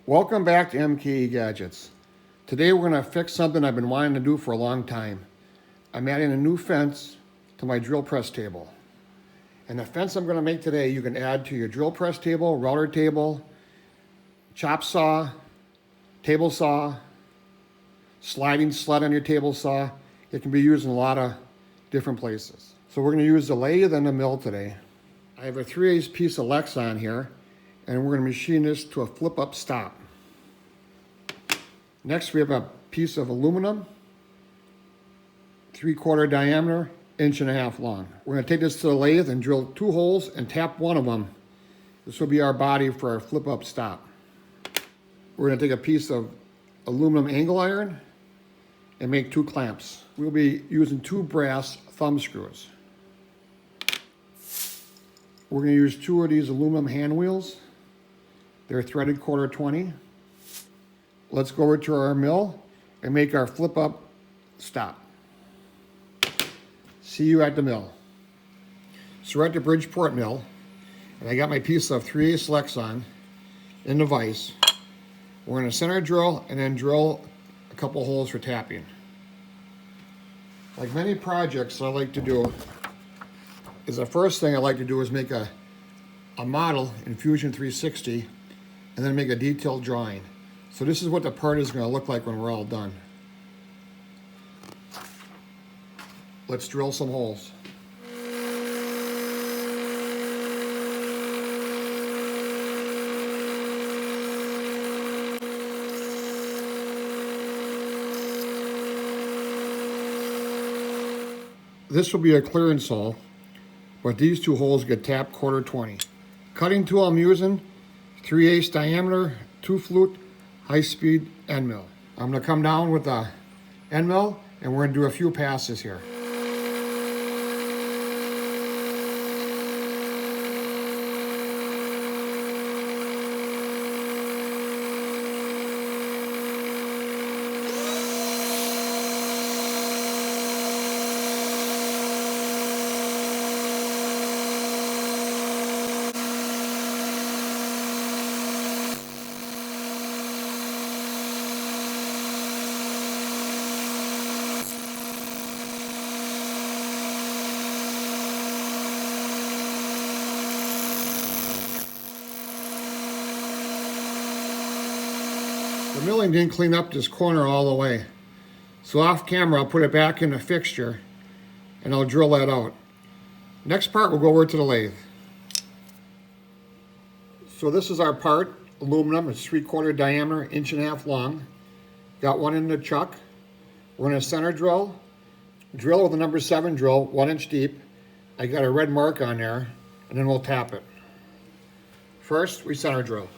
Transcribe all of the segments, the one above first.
Welcome back to MKE Gadgets. Today we're going to fix something I've been wanting to do for a long time. I'm adding a new fence to my drill press table. And the fence I'm going to make today you can add to your drill press table, router table, chop saw, table saw, sliding sled on your table saw. It can be used in a lot of different places. So we're going to use the lathe and the mill today. I have a 3/8 piece of Lex on here, and we're going to machine this to a flip-up stop. Next, we have a piece of aluminum, 3/4 diameter, 1.5 inch long. We're going to take this to the lathe and drill 2 holes and tap one of them. This will be our body for our flip-up stop. We're going to take a piece of aluminum angle iron and make 2 clamps. We'll be using 2 brass thumb screws. We're going to use 2 of these aluminum hand wheels. They're threaded 1/4 Let's go over to our mill and make our flip up stop. See you at the mill. So we're at the Bridgeport mill, and I got my piece of 3/8 Lex on in the vise. We're going to center drill and then drill a couple holes for tapping. Like many projects I like to do, is the first thing I like to do is make a model in Fusion 360 and then make a detailed drawing. So this is what the part is going to look like when we're all done. Let's drill some holes. This will be a clearance hole, but these 2 holes get tapped 1/4. Cutting tool I'm using, 3/8 diameter, 2 flute, high-speed end mill. I'm going to come down with the end mill, and we're going to do a few passes here. The milling didn't clean up this corner all the way. So off camera, I'll put it back in the fixture and I'll drill that out. Next part, we'll go over to the lathe. So this is our part, aluminum. It's 3/4 diameter, 1.5 inch long. Got one in the chuck. We're going to center drill with a number 7 drill, 1 inch deep. I got a red mark on there, and then we'll tap it. First, we center drill.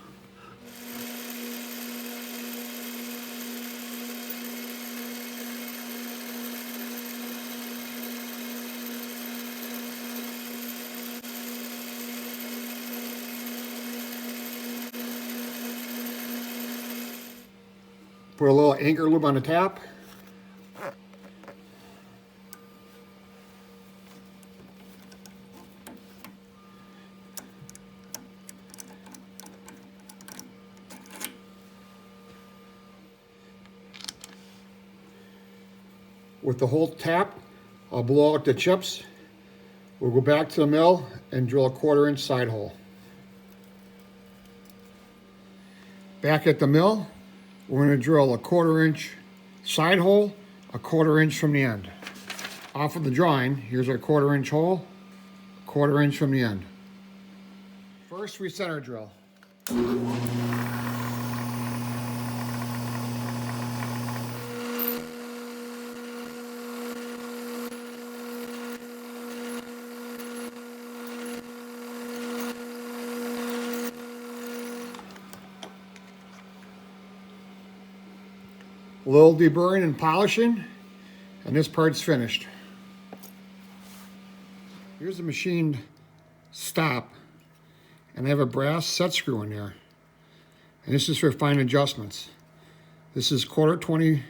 Put a little anchor lube on the tap. With the hole tapped, I'll blow out the chips. We'll go back to the mill and drill a 1/4 inch side hole. Back at the mill, we're going to drill a 1/4 inch side hole, a 1/4 inch from the end. Off of the drawing, here's our 1/4 inch hole, 1/4 inch from the end. First, we center drill. A little deburring and polishing, and this part's finished. Here's the machined stop, and I have a brass set screw in there. And this is for fine adjustments. This is 1/4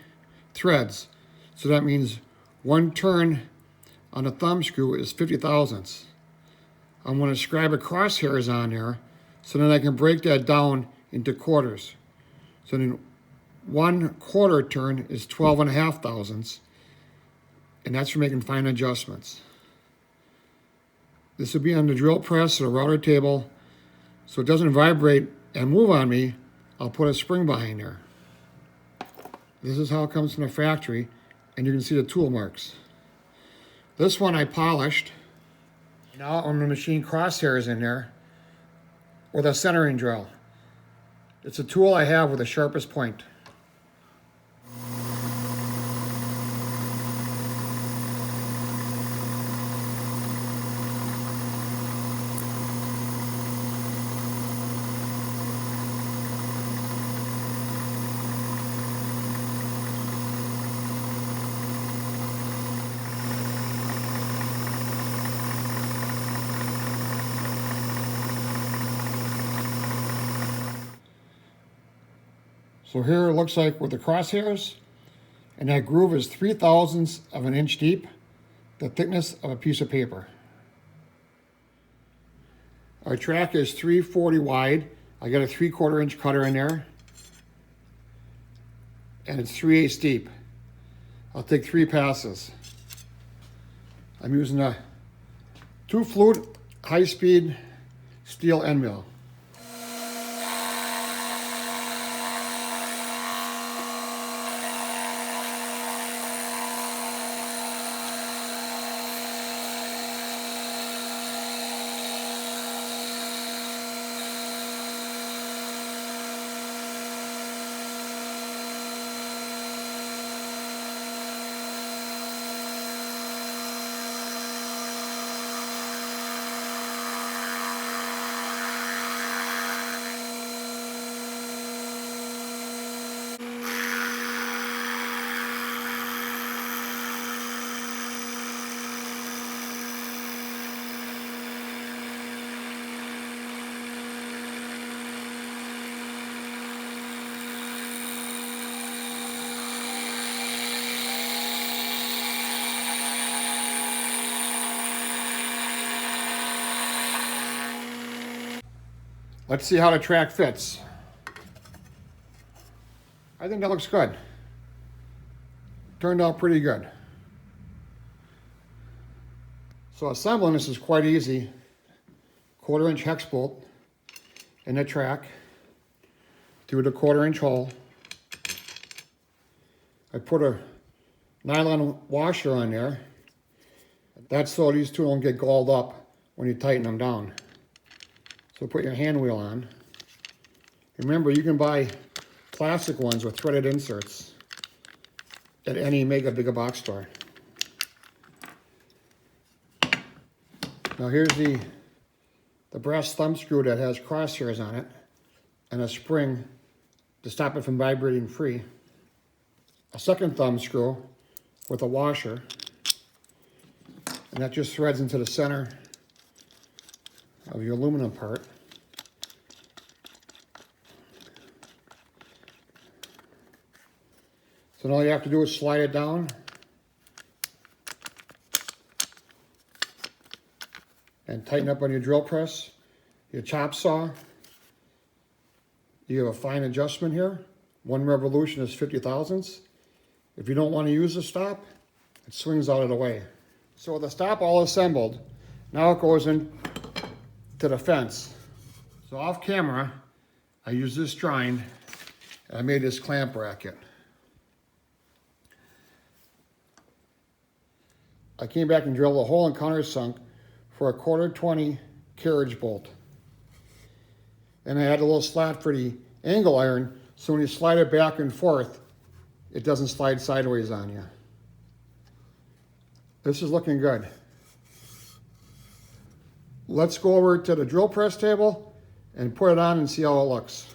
threads, so that means 1 turn on the thumb screw is 50 thousandths. I'm going to scribe a crosshairs on there, so then I can break that down into quarters. So then 1/4 turn is 12.5 thousandths, and that's for making fine adjustments. This will be on the drill press or the router table, so it doesn't vibrate and move on me. I'll put a spring behind there. This is how it comes from the factory, and you can see the tool marks. This one I polished. Now on the machine crosshairs in there with a centering drill. It's a tool I have with the sharpest point. So here it looks like with the crosshairs, and that groove is 3/1000ths of an inch deep, the thickness of a piece of paper. Our track is 340 wide. I got a 3/4 inch cutter in there, and it's 3/8 deep. I'll take 3 passes. I'm using a 2-flute high-speed steel end mill. Let's see how the track fits. I think that looks good. Turned out pretty good. So assembling this is quite easy. 1/4 inch hex bolt in the track through the 1/4 inch hole. I put a nylon washer on there. That's so these two don't get galled up when you tighten them down. So put your hand wheel on. Remember, you can buy plastic ones with threaded inserts at any Mega Big Box store. Now here's the brass thumb screw that has crosshairs on it and a spring to stop it from vibrating free. A second thumb screw with a washer, and that just threads into the center of your aluminum part. So all you have to do is slide it down and tighten up on your drill press, your chop saw. You have a fine adjustment here. 1 revolution is 50/1000ths. If you don't want to use the stop, it swings out of the way. So with the stop all assembled, now it goes in to the fence. So off camera, I used this drawing and I made this clamp bracket. I came back and drilled a hole and countersunk for a 1/4 20 carriage bolt. And I had a little slot for the angle iron, so when you slide it back and forth, it doesn't slide sideways on you. This is looking good. Let's go over to the drill press table and put it on and see how it looks.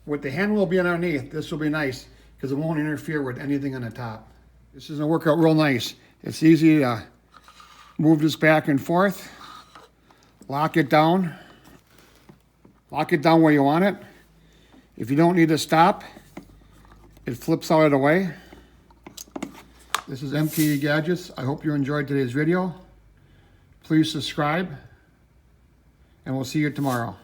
With the handle being underneath, this will be nice because it won't interfere with anything on the top. This is gonna work out real nice. It's easy to move this back and forth, lock it down where you want it. If you don't need to stop, it flips out of the way. This is MKE Gadgets. I hope you enjoyed today's video. Please subscribe, and we'll see you tomorrow.